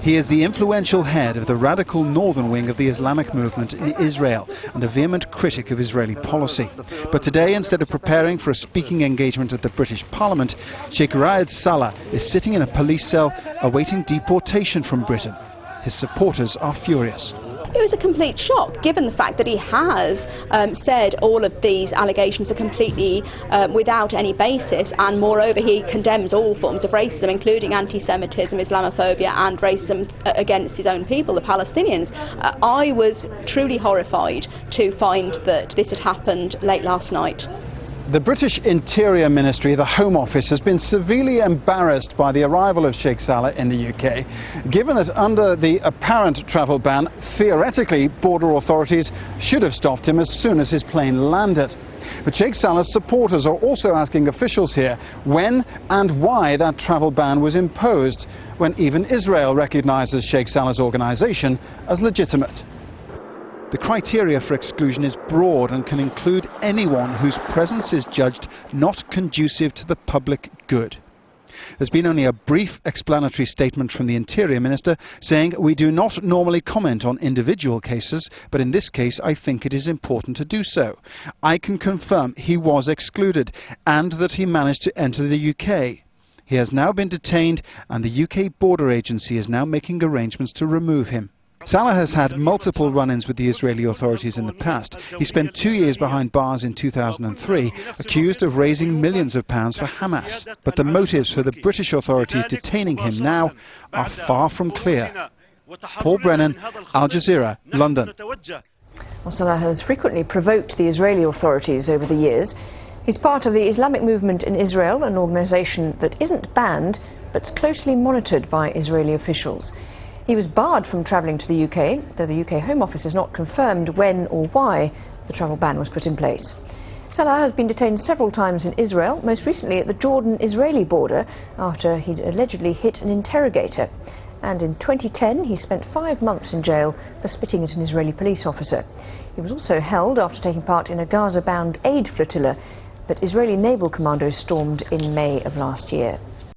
He is the influential head of the radical northern wing of the Islamic movement in Israel and a vehement critic of Israeli policy. But today, instead of preparing for a speaking engagement at the British Parliament, Sheikh Salah is sitting in a police cell awaiting deportation from Britain. His supporters are furious. It was a complete shock, given the fact that he has said all of these allegations are completely without any basis, and moreover he condemns all forms of racism, including anti-Semitism, Islamophobia and racism against his own people, the Palestinians. I was truly horrified to find that this had happened late last night. The British Interior Ministry, the Home Office, has been severely embarrassed by the arrival of Sheikh Salah in the UK, given that under the apparent travel ban, theoretically, border authorities should have stopped him as soon as his plane landed. But Sheikh Salah's supporters are also asking officials here when and why that travel ban was imposed, when even Israel recognises Sheikh Salah's organisation as legitimate. The criteria for exclusion is broad and can include anyone whose presence is judged not conducive to the public good. There's been only a brief explanatory statement from the Interior Minister saying, "We do not normally comment on individual cases, but in this case I think it is important to do so. I can confirm he was excluded and that he managed to enter the UK. He has now been detained and the UK Border Agency is now making arrangements to remove him." Salah has had multiple run-ins with the Israeli authorities in the past. He spent 2 years behind bars in 2003, accused of raising millions of pounds for Hamas. But the motives for the British authorities detaining him now are far from clear. Paul Brennan, Al Jazeera, London. Well, Salah has frequently provoked the Israeli authorities over the years. He's part of the Islamic movement in Israel, an organisation that isn't banned, but's closely monitored by Israeli officials. He was barred from travelling to the UK, though the UK Home Office has not confirmed when or why the travel ban was put in place. Salah has been detained several times in Israel, most recently at the Jordan-Israeli border after he'd allegedly hit an interrogator. And in 2010 he spent 5 months in jail for spitting at an Israeli police officer. He was also held after taking part in a Gaza-bound aid flotilla that Israeli naval commandos stormed in May of last year.